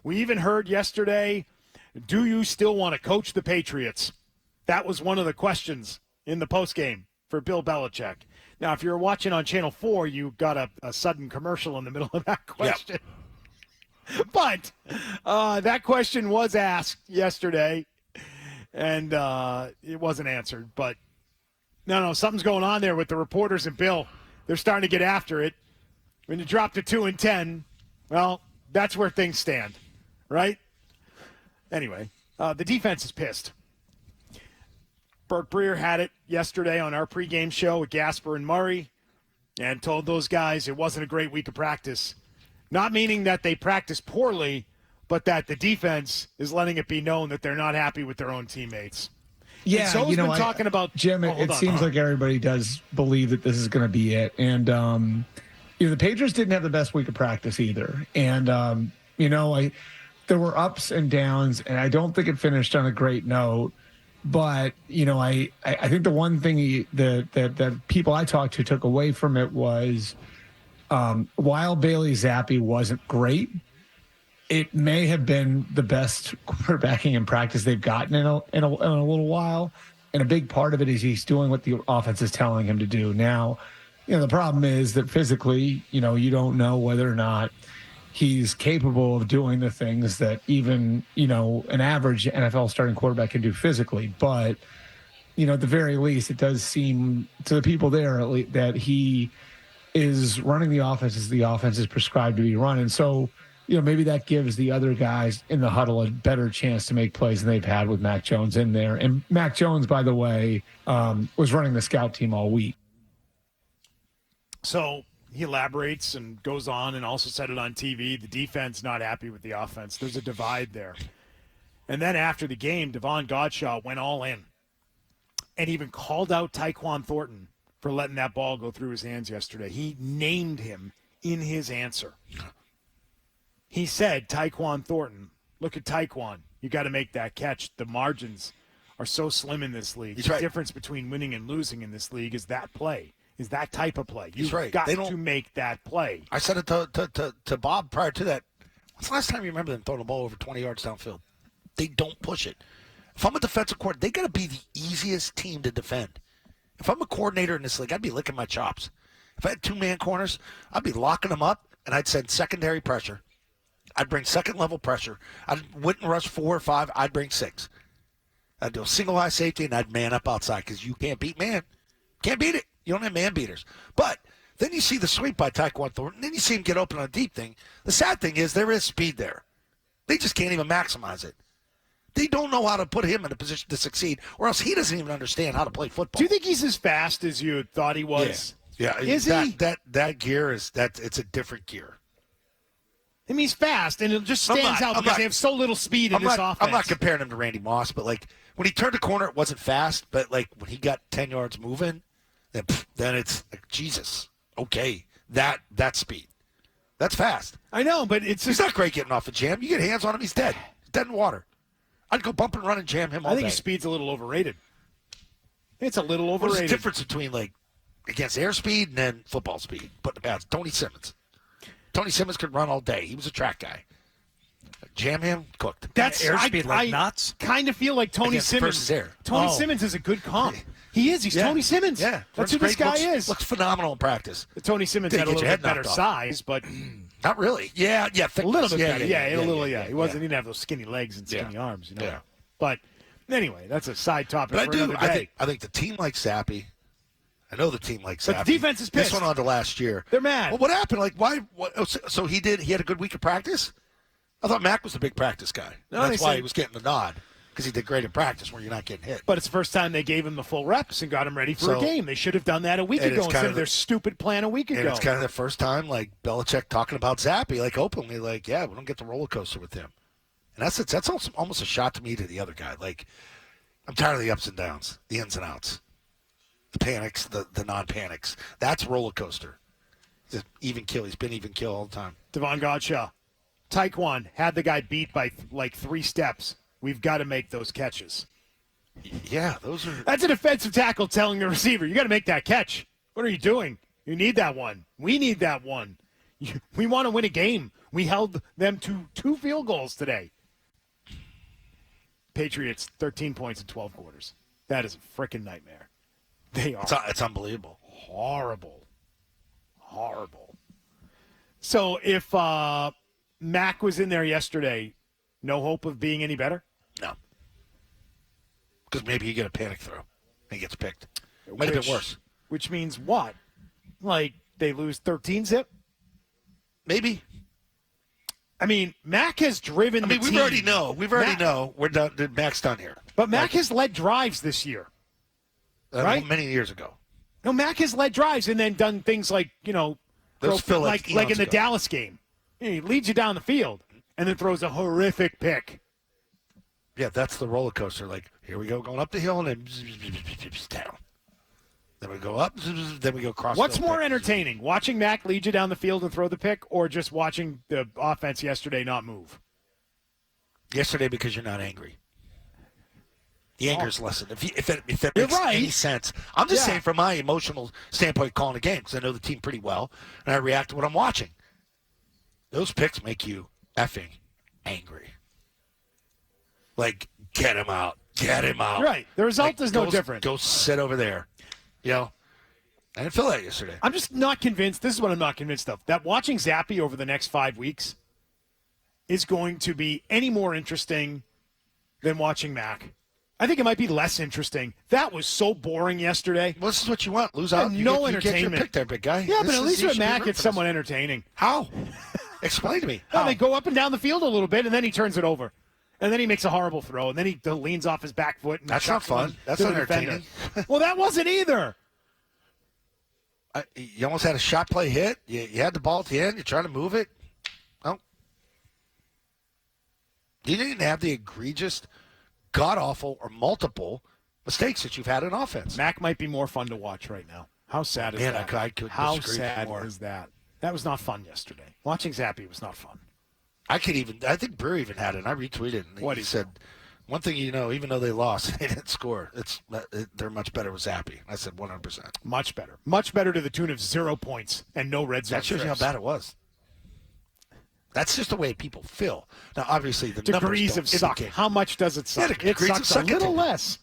We even heard yesterday, do you still want to coach the Patriots? That was one of the questions in the postgame for Bill Belichick. Now, if you're watching on Channel 4, you got a sudden commercial in the middle of that question. Yep. But that question was asked yesterday, and it wasn't answered. But, no, something's going on there with the reporters and Bill. They're starting to get after it. When you drop to 2-10, well, that's where things stand, right? Anyway, the defense is pissed. Burt Breer had it yesterday on our pregame show with Gasper and Murray and told those guys it wasn't a great week of practice. Not meaning that they practiced poorly, but that the defense is letting it be known that they're not happy with their own teammates. Yeah, so been talking about Jim. It seems like everybody does believe that this is going to be it, and the Patriots didn't have the best week of practice either, and there were ups and downs, and I don't think it finished on a great note. But I think the one thing that people I talked to took away from it was while Bailey Zappe wasn't great, it may have been the best quarterbacking in practice they've gotten in a little while. And a big part of it is he's doing what the offense is telling him to do. Now, the problem is that physically, you don't know whether or not he's capable of doing the things that even, an average NFL starting quarterback can do physically. But, at the very least, it does seem to the people there at least that he is running the offense as the offense is prescribed to be run. And so, maybe that gives the other guys in the huddle a better chance to make plays than they've had with Mac Jones in there. And Mac Jones, by the way, was running the scout team all week. So he elaborates and goes on and also said it on TV. The defense not happy with the offense. There's a divide there. And then after the game, Devon Godshaw went all in and even called out Tyquan Thornton for letting that ball go through his hands yesterday. He named him in his answer. He said, Tyquan Thornton, look at Tyquan. You got to make that catch. The margins are so slim in this league. The difference between winning and losing in this league is that play. Is that type of play. You've got to make that play. I said it to Bob prior to that. When's the last time you remember them throwing the ball over 20 yards downfield? They don't push it. If I'm a defensive coordinator, they got to be the easiest team to defend. If I'm a coordinator in this league, I'd be licking my chops. If I had two-man corners, I'd be locking them up, and I'd send secondary pressure. I'd bring second-level pressure. I wouldn't rush 4 or 5. I'd bring 6. I'd do a single-high safety, and I'd man up outside because you can't beat man. Can't beat it. You don't have man beaters. But then you see the sweep by Tyquan Thornton. Then you see him get open on a deep thing. The sad thing is there is speed there. They just can't even maximize it. They don't know how to put him in a position to succeed, or else he doesn't even understand how to play football. Do you think he's as fast as you thought he was? Yeah. Is he? That gear it's a different gear. I mean, he's fast, and it just stands out because they have so little speed in this offense. I'm not comparing him to Randy Moss, but, when he turned the corner, it wasn't fast. But, when he got 10 yards moving, then it's like, Jesus, okay, that speed. That's fast. I know, but he's not great getting off a jam. You get hands on him, he's dead. He's dead in water. I'd go bump and run and jam him all day. I think his speed's a little overrated. It's a little overrated. What's the difference between, against airspeed and then football speed? Put the pads. Tony Simmons. Tony Simmons could run all day. He was a track guy. Jam him, cooked. That's airspeed nuts. Kind of feel like Tony Simmons. Tony Simmons is a good comp. He is. He's Tony Simmons. Yeah. That's who this guy is. Looks phenomenal in practice. Tony Simmons had a little bit better size, but not really. Yeah, thickness. A little bit better. Yeah. He didn't have those skinny legs and skinny arms, Yeah. But anyway, that's a side topic for another day. I think the team likes Zappe. I know the team likes Zappe. But the defense is pissed. This went on to last year. They're mad. Well, what happened? Why? So he had a good week of practice? I thought Mac was the big practice guy. No, that's why he was getting the nod. Because he did great in practice where you're not getting hit. But it's the first time they gave him the full reps and got him ready for a game. They should have done that a week ago instead of their stupid plan a week ago. And it's kind of the first time, Belichick talking about Zappe, openly, we don't get the roller coaster with him. And that's almost a shot to me to the other guy. I'm tired of the ups and downs, the ins and outs, the panics, the non-panics. That's roller coaster. He's even kill. He's been even kill all the time. Devon Godshaw. Tyquan had the guy beat by 3 steps. We've got to make those catches. Yeah, those are... That's a defensive tackle telling the receiver, you got to make that catch. What are you doing? You need that one. We need that one. We want to win a game. We held them to 2 field goals today. Patriots, 13 points in 12 quarters. That is a freaking nightmare. They are. It's unbelievable. Horrible. So if Mac was in there yesterday, no hope of being any better? No. Because maybe you get a panic throw and he gets picked. Might have been worse. Which means what? Like they lose 13-zip? Maybe. I mean, Mac has driven the team. We already know. We're done. Mac's done here. But Mac has led drives this year. Right? Many years ago. No, Mac has led drives and then done things like, like in the Dallas game. He leads you down the field and then throws a horrific pick. Yeah, that's the roller coaster. Like, here we go, going up the hill and then down. Then we go up, then we go across. What's more entertaining, watching Mac lead you down the field and throw the pick, or just watching the offense yesterday not move? Yesterday, because you're not angry. The anger's lessened. If that makes any sense. I'm just saying from my emotional standpoint calling a game, because I know the team pretty well, and I react to what I'm watching. Those picks make you effing angry. Like, get him out. Get him out. Right. The result is no different. Go sit over there. I didn't feel that yesterday. I'm just not convinced. This is what I'm not convinced of. That watching Zappe over the next 5 weeks is going to be any more interesting than watching Mac. I think it might be less interesting. That was so boring yesterday. Well, this is what you want. Lose out. No entertainment. You get your pick there, big guy. Yeah, but at least with Mac, it's somewhat entertaining. How? Explain to me. Well, they go up and down the field a little bit, and then he turns it over. And then he makes a horrible throw, and then he leans off his back foot. And that's not fun. That's not entertaining. Well, that wasn't either. You almost had a shot play hit. You had the ball at the end. You're trying to move it. No. You didn't have the egregious, god-awful, or multiple mistakes that you've had in offense. Mac might be more fun to watch right now. How sad is that? I could How disagree sad more. is that? That was not fun yesterday. Watching Zappe was not fun. I think Brewer even had it, and I retweeted it. What he said, one thing even though they lost, they didn't score. They're much better with Zappe. I said 100%. Much better. Much better to the tune of 0 points and no red zone. That shows you how bad it was. That's just the way people feel. Now, obviously, the degrees of suck. How much does it suck? Yeah, it sucks a little less.